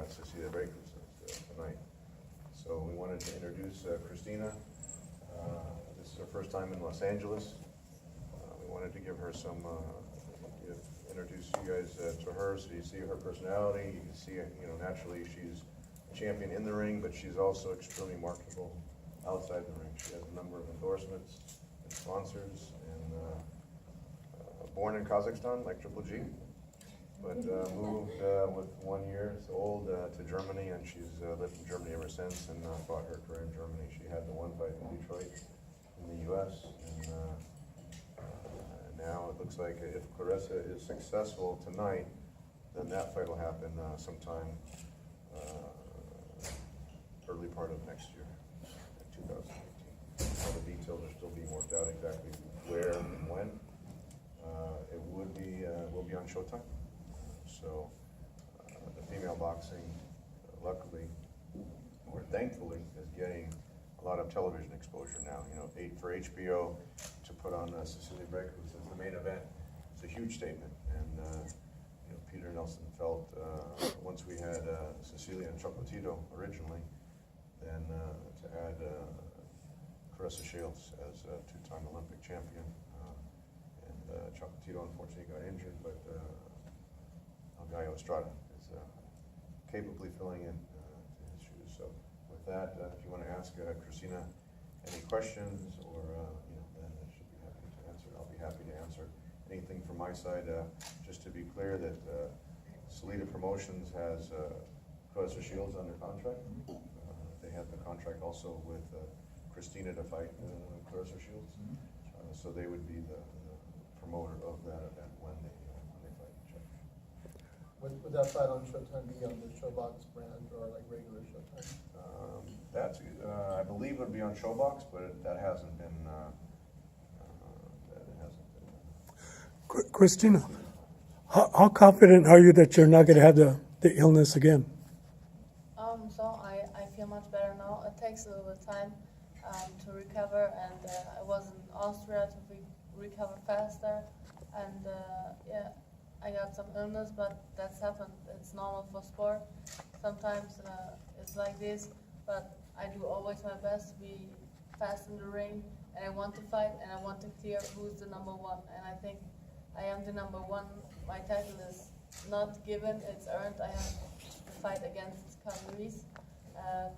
Cecilia Breakers tonight. So we wanted to introduce Christina. This is her first time in Los Angeles. We wanted to give her some, introduce you guys to her, so you see her personality. You can see, naturally she's a champion in the ring, but she's also extremely marketable outside the ring. She has a number of endorsements and sponsors, and born in Kazakhstan, like Triple G, but moved with 1 year old to Germany, and she's lived in Germany ever since, and fought her career in Germany. She had the one fight in Detroit in the U.S., and now it looks like if Claressa is successful tonight, then that fight will happen sometime early part of next year, 2018. All the details are still being worked out exactly where and when. It will be on Showtime. So the female boxing, luckily or thankfully, is getting a lot of television exposure now. For HBO to put on Cecilia Breakers as the main event, it's a huge statement. And Peter Nelson felt once we had Cecilia and Chocolatito originally, then to add Claressa Shields as a two-time Olympic champion. Chocolatito unfortunately got injured, but Gallo Estrada is capably filling in to his shoes. So with that, if you want to ask Christina any questions, or then I should be happy to answer. I'll be happy to answer anything from my side. Just to be clear that Salida Promotions has Claressa Shields under contract. They have the contract also with Christina to fight Claressa Shields. So they would be the promoter of that event when they fight each other. Would that fight on Showtime be on the Showbox brand or like regular Showtime? I believe it would be on Showbox, but that hasn't been. Christina, how confident are you that you're not going to have the illness again? So I feel much better now. It takes a little bit of time to recover, and I was in Austria to recover faster, and I got some illness, but that's happened. It's normal for sport. Sometimes it's like this, but I do always my best to be fast in the ring, and I want to fight, and I want to clear who's the number one, and I think I am the number one. My title is not given, it's earned. I have to fight against Carl Ruiz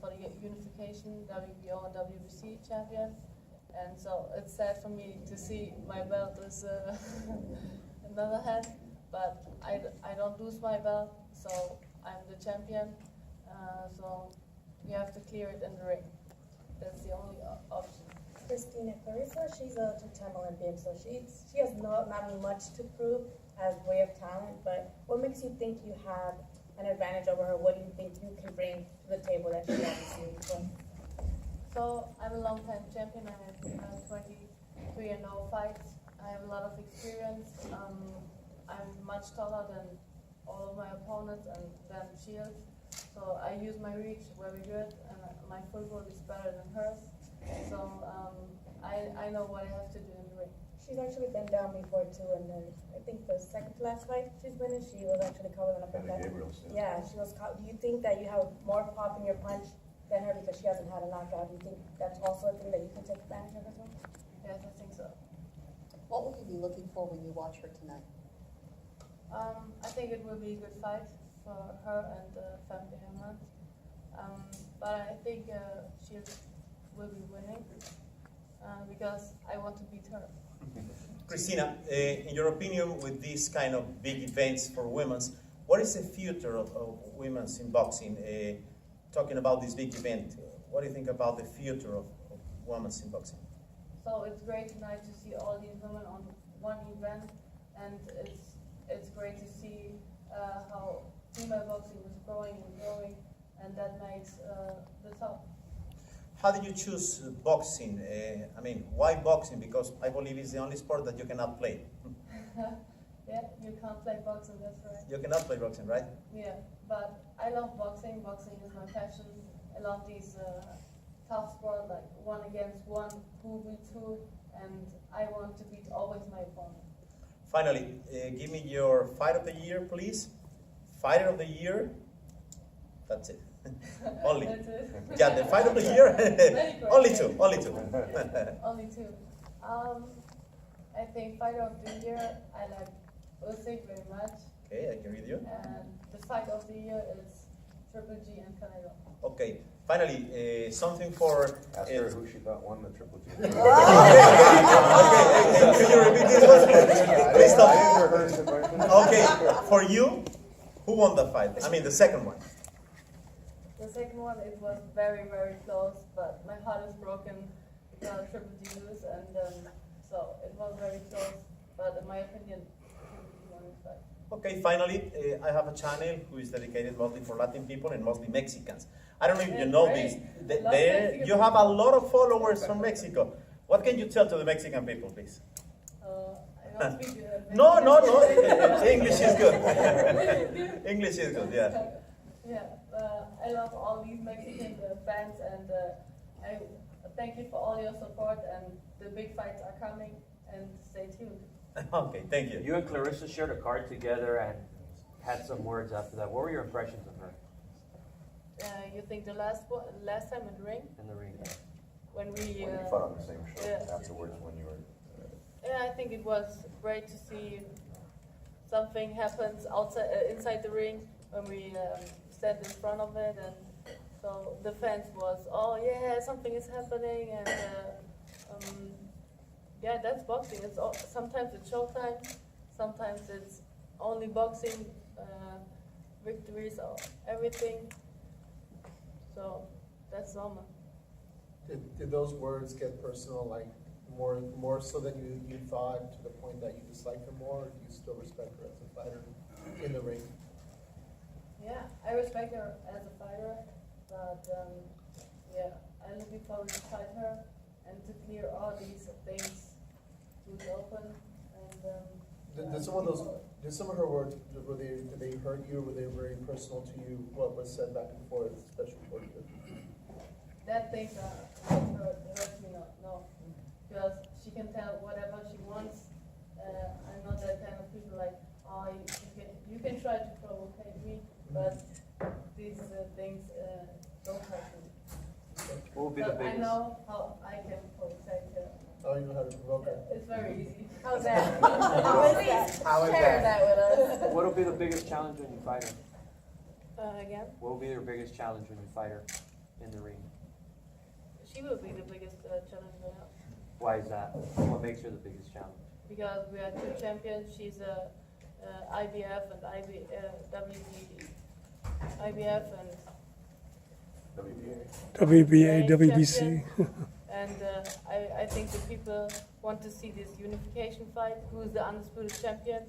for the unification, WBO and WBC champion. And so it's sad for me to see my belt is another hand, but I don't lose my belt, so I'm the champion. So you have to clear it in the ring. That's the only option. Christina, Claressa, she's a two-time Olympian, so she has not much to prove as way of talent, but what makes you think you have an advantage over her? What do you think you can bring to the table that she hasn't seen? So I'm a long-time champion. I have 23-0 fights. I have a lot of experience. I'm much taller than all of my opponents and than Shields. So I use my reach very good, and my footwork is better than hers. So I know what I have to do in the ring. She's actually been down before too, and then I think the second to last fight she's been in, she was actually covering up her back. Yeah, she was. Do you think that you have more pop in your punch than her because she hasn't had a knockout? Do you think that's also a thing that you can take advantage of as well? Yes, I think so. What will you be looking for when you watch her tonight? I think it will be a good fight for her and family Hammer. But I think she will be winning because I want to beat her. Christina, in your opinion, with these kind of big events for women, what is the future of women's in boxing? Talking about this big event, what do you think about the future of women's in boxing? So it's great tonight to see all these women on one event, and it's great to see how female boxing is growing and growing, and that makes the top. How did you choose boxing? I mean, why boxing? Because I believe it's the only sport that you cannot play. Yeah, you can't play boxing, that's right. You cannot play boxing, right? Yeah, but I love boxing. Boxing is my passion. I love these tough sport, like 1 against 1, 2v2, and I want to beat always my opponent. Finally, give me your fight of the year, please. Fighter of the year, That's it. Only. That's it. Yeah, the fight of the year. Very good. Only two. Only two. Only two. I think fight of the year, I like Usyk very much. Okay, I agree with you. And the fight of the year is Triple G and Canelo. Okay. Finally, something for. Ask her who she thought won the Triple G. Okay, can you repeat this one? Please stop. Okay, for you, who won the fight? I mean, the second one. The second one, it was very, very close, but my heart is broken because Triple G lose, and so it was very close. But in my opinion, Triple G won the fight. Okay, finally, I have a channel who is dedicated mostly for Latin people and mostly Mexicans. I don't know if you know this. You have a lot of followers from Mexico. What can you tell to the Mexican people, please? I don't speak No. English is good. English is good, yeah. Yeah, I love all these Mexican fans, and I thank you for all your support, and the big fights are coming, and stay tuned. Okay, thank you. You and Claressa shared a card together and had some words after that. What were your impressions of her You think the last time in the ring? in the ring? When we When you fought on the same show yeah. afterwards when you were. Yeah, I think it was great to see something happens outside, inside the ring when we stand in front of it, and so the fans was, oh yeah, something is happening, and yeah, that's boxing. It's sometimes it's showtime, sometimes it's only boxing, victories or everything. So that's normal. Did those words get personal, like more so than you thought, to the point that you dislike her more, or do you still respect her as a fighter in the ring? Yeah, I respect her as a fighter, but yeah, I'm looking forward to fight her and to clear all these things to the open. And Did some of her words, did they hurt you? Were they very personal to you? What was said back and forth, especially for you? that things hurts me not, no, because she can tell whatever she wants. I'm not that kind of people like, oh, you can try to provocate me, but these things don't hurt me. What would be the But I biggest? know how I can provocate her. Oh, you know how to provoke her. It's very easy. How's that? How is that? Share that with us. What will be the biggest challenge when you fight her? Again, What will be your biggest challenge when you fight her in the ring? she will be the biggest challenge right now. Why is that? What makes her the biggest challenge? Because we are two champions. She's a IBF and IBF and WBA, Champion. WBC. And I think the people want to see this unification fight, who is the undisputed champion,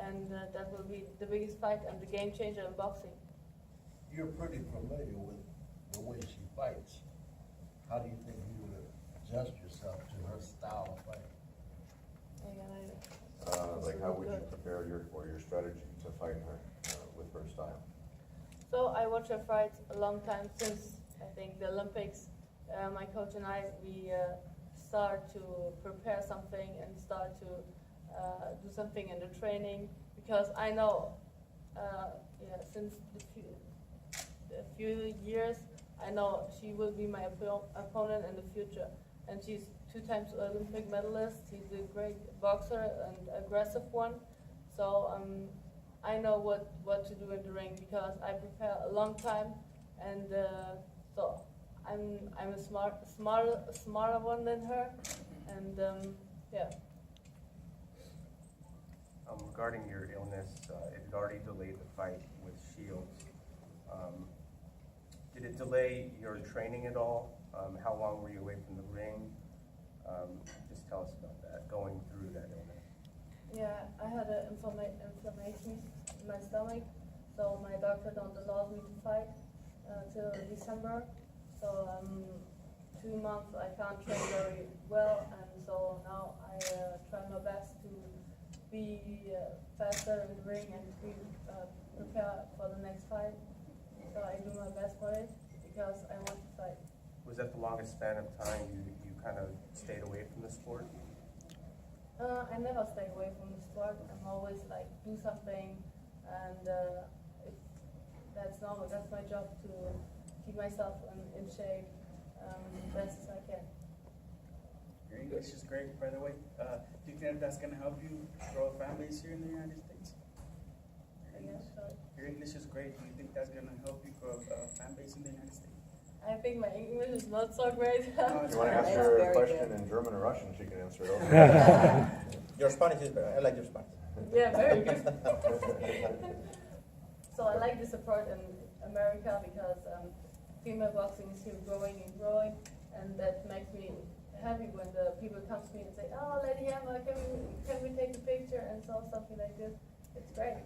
and that will be the biggest fight and the game changer in boxing. You're pretty familiar with the way she fights. How do you think you would adjust yourself to her style of fight? Like how would you prepare your strategy to fight her with her style? So I watch her fight a long time, since I think the Olympics. My coach and I, we start to prepare something and start to do something in the training, because I know, since a few years, I know she will be my opponent in the future, and she's 2 times Olympic medalist. She's a great boxer and aggressive one, so I know what to do in the ring, because I prepare a long time, and so I'm a smarter one than her, and yeah. Regarding your illness, it had already delayed the fight with Shields. Did it delay your training at all? How long were you away from the ring? Just tell us about that, going through that illness. Yeah, I had an inflammation in my stomach, so my doctor don't allow me to fight till December. So 2 months I can't train very well, and so now I try my best to be faster in the ring and to prepare for the next fight. So I do my best for it, because I want to fight. Was that the longest span of time you kind of stayed away from the sport? I never stay away from the sport. I'm always like, do something, and that's normal. That's my job to keep myself in shape best as I can. Your English is great, by the way. Do you think that's going to help you grow families here in the United States? Your English is great. Do you think that's going to help you grow a fan base in the United States? I think my English is not so great. If you want to ask her a question in German or Russian, she can answer it also. Your Spanish is better. I like your Spanish. Yeah, very good. So I like this approach in America because female boxing is still growing and growing, and that makes me happy when the people come to me and say, "Oh, Lady Hammer, can we take a picture?" and so something like this. It's great.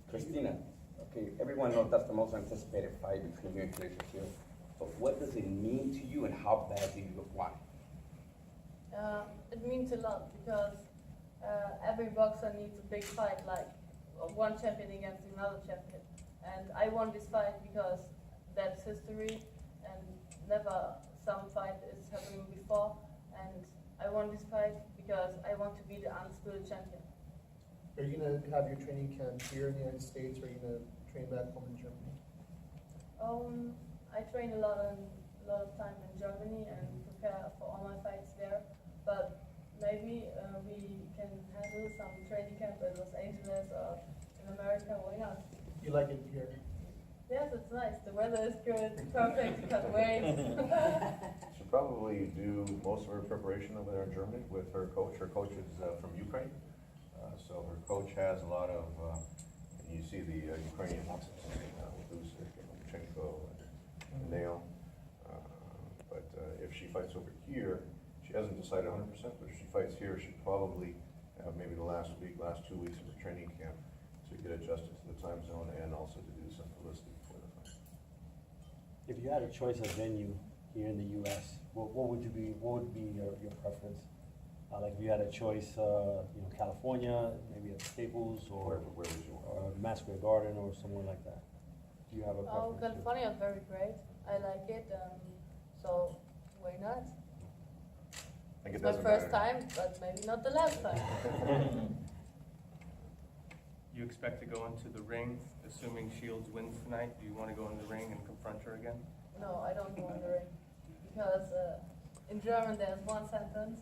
Christina, okay, everyone knows that's the most anticipated fight between you and Claressa Shields. But what does it mean to you, and how bad do you want it? It means a lot because every boxer needs a big fight, like one champion against another champion. And I won this fight because that's history, and never some fight is happening before. And I won this fight because I want to be the undisputed champion. Are you gonna have your training camp here in the United States, or are you gonna train back home in Germany? I train a lot of time in Germany and prepare for all my fights there. But maybe we can handle some training camp in Los Angeles or in America. Why not? You like it here? Yes, it's nice. The weather is good. It's perfect. You can't wait. She'll probably do most of her preparation over there in Germany with her coach. Her coach is from Ukraine. So her coach has a lot of, you see the Ukrainian boxers, Usyk and Lomachenko and Nail. But if she fights over here, she hasn't decided 100%, but if she fights here, she'd probably have maybe the last 2 weeks of her training camp to get adjusted to the time zone and also to do some publicity before the fight. If you had a choice of venue here in the U.S., what would be your preference? Like if you had a choice, California, maybe at Staples, or where would you want? or Madison Square Garden, or somewhere like that. Do you have a preference? California is very great. I like it. So why not? I think It's my first time, but maybe not the last time. You expect to go into the ring, assuming Shields wins tonight? Do you want to go in the ring and confront her again? No, I don't go in the ring because in German there's one sentence.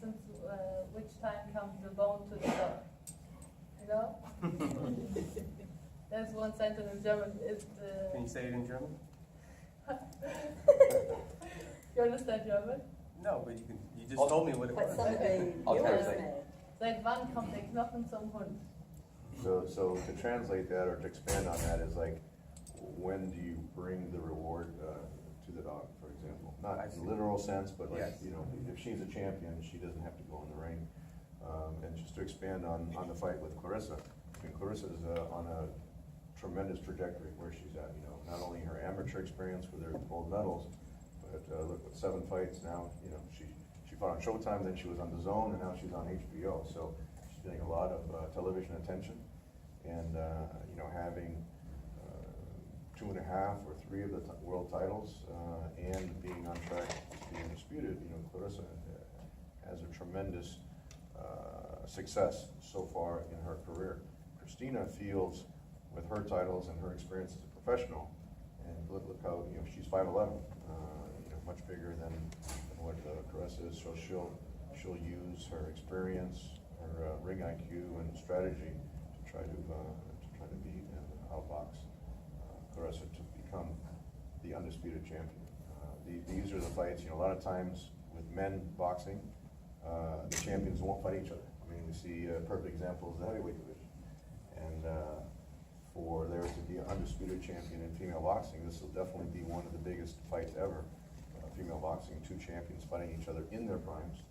Since which time comes the bone to the dog? You know? There's one sentence in German. Can you say it in German? You understand German? No, but you just told me what it was. Seit wann kommt der Knochen zum Hund? So to translate that or to expand on that is like, when do you bring the reward to the dog, for example? Not in a literal sense, but like, if she's a champion, she doesn't have to go in the ring. And just to expand on the fight with Claressa, I mean, Claressa's on a tremendous trajectory where she's at, not only her amateur experience with her gold medals, but look, with 7 fights now, she fought on Showtime, then she was on DAZN, and now she's on HBO. So she's getting a lot of television attention, and having 2.5 or 3 of the world titles, and being on track to be undisputed, Claressa has a tremendous success so far in her career. Christina feels, with her titles and her experience as a professional, and look how, she's 5'11", much bigger than what Claressa is, so she'll use her experience, her ring IQ and strategy to try to beat and outbox Claressa to become the undisputed champion. These are the fights, a lot of times with men boxing, the champions won't fight each other. I mean, we see a perfect example is the heavyweight division. And for there to be an undisputed champion in female boxing, this will definitely be one of the biggest fights ever. Female boxing, 2 champions fighting each other in their primes.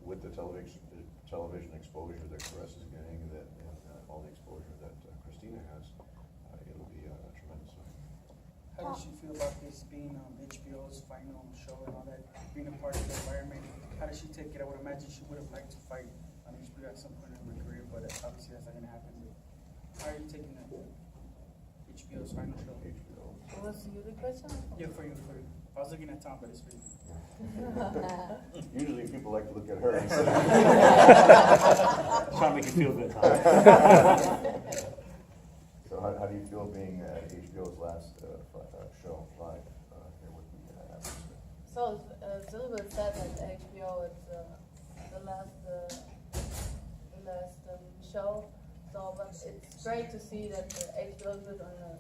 With the television exposure that Claressa is getting, and all the exposure that Christina has, it'll be a tremendous fight. How does she feel about this being HBO's final show and all that, being a part of the environment? How does she take it? I would imagine she would have liked to fight on HBO at some point in her career, but obviously that's not going to happen. How are you taking that? HBO's final show. HBO. Was you the question? Yeah, for you. I was looking at Tom, but it's for you. Usually people like to look at her. Trying to make you feel good, Tom. how do you feel being at HBO's last show live here with the athletes? So it's a little bit sad that HBO is the last show. So, but it's great to see that HBO is on a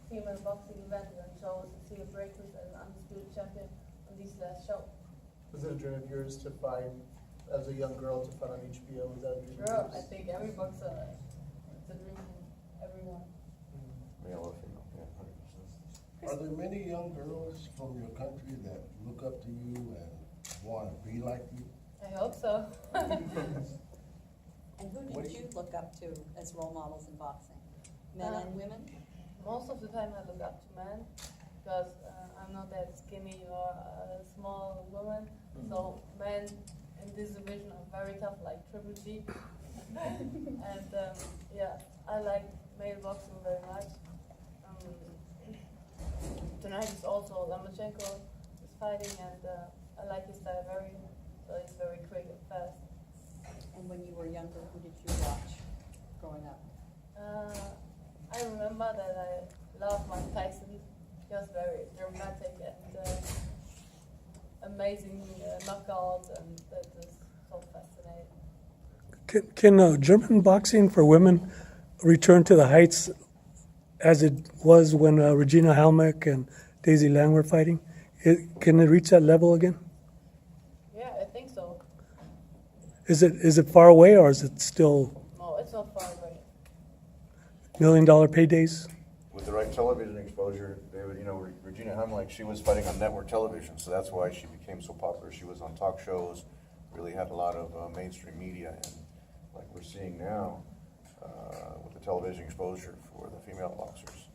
female boxing event and shows Cecilia Breakers as an undisputed champion on this last show. Was it a dream of yours to fight, as a young girl, to fight on HBO? Was that a dream Sure, of yours? I think every boxer, it's a dream for everyone. Male or female, yeah, 100%. Are there many young girls from your country that look up to you and want to be like you? I hope so. And who did you look up to as role models in boxing? Men and women? Most of the time I look up to men because I'm not that skinny or a small woman. So men in this division are very tough, like Triple G. And yeah, I like male boxing very much. Tonight is also Lomachenko is fighting, and I like his style so he's very quick and fast. And when you were younger, who did you watch growing up? I remember that I loved Mike Tyson. He was very dramatic and amazing knockout, and that is so fascinating. Can German boxing for women return to the heights as it was when Regina Halleck and Daisy Lang were fighting? Can it reach that level again? Yeah, I think so. Is it far away, or is it still No, it's not far away. $1 million paydays? With the right television exposure, David, Regina Hammer, she was fighting on network television, so that's why she became so popular. She was on talk shows, really had a lot of mainstream media, and like we're seeing now with the television exposure for the female boxers,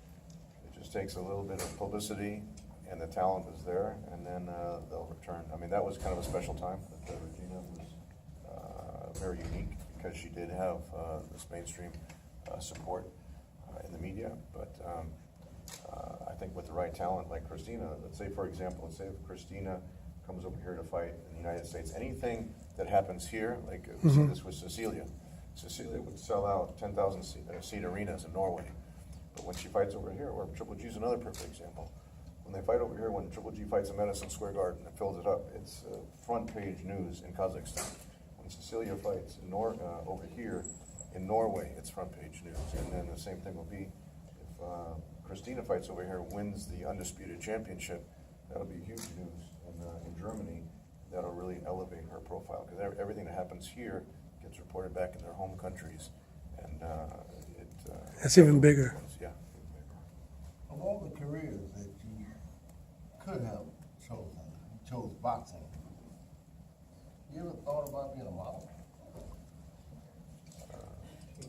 it just takes a little bit of publicity, and the talent is there, and then they'll return. I mean, that was kind of a special time. That Regina was very unique because she did have this mainstream support in the media, but I think with the right talent like Christina, let's say if Christina comes over here to fight in the United States, anything that happens here, like we see this with Cecilia would sell out 10,000 seat arenas in Norway, but when she fights over here, or Triple G is another perfect example. When they fight over here, when Triple G fights in Madison Square Garden and fills it up, it's front page news in Kazakhstan. When Cecilia fights over here in Norway, it's front page news. And then the same thing will be if Christina fights over here, wins the undisputed championship, that'll be huge news in Germany. That'll really elevate her profile because everything that happens here gets reported back in their home countries, and That's even bigger. Yeah. Of all the careers that you could have chosen, you chose boxing. You ever thought about being a model?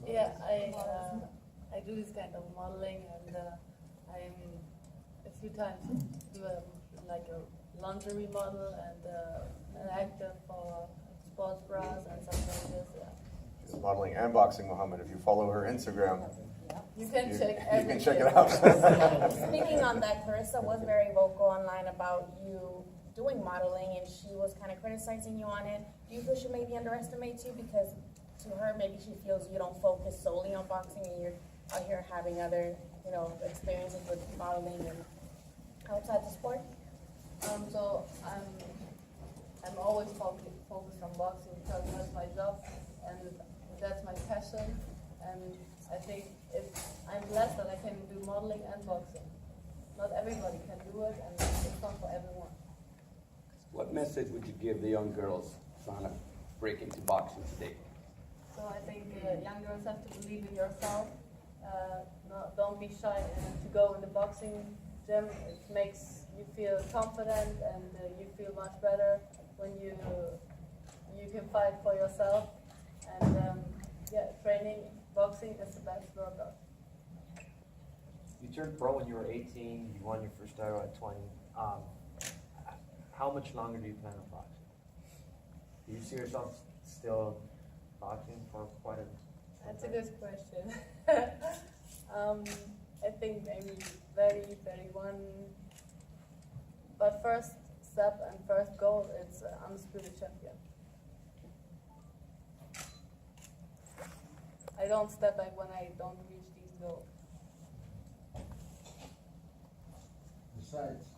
Yeah, I do this kind of modeling, and I'm a few times do like a lingerie model and an actor for sports bras and something like this. Yeah. She's modeling and boxing, Muhammad. If you follow her Instagram, you can check it out. Speaking on that, Claressa was very vocal online about you doing modeling, and she was kind of criticizing you on it. Do you feel she maybe underestimates you because to her maybe she feels you don't focus solely on boxing and you're out here having other experiences with modeling and outside the sport? So I'm always focused on boxing because that's my job and that's my passion, and I think I'm blessed that I can do modeling and boxing. Not everybody can do it, and it's not for everyone. What message would you give the young girls trying to break into boxing today? So I think young girls have to believe in yourself. Don't be shy to go in the boxing gym. It makes you feel confident, and you feel much better when you can fight for yourself. And training boxing is the best workout. You turned pro when you were 18. You won your first title at 20. How much longer do you plan on boxing? Do you see yourself still boxing for quite a? That's a good question. I think maybe 30, 31. But first step and first goal is undisputed champion. I don't step back when I don't reach these goals. sites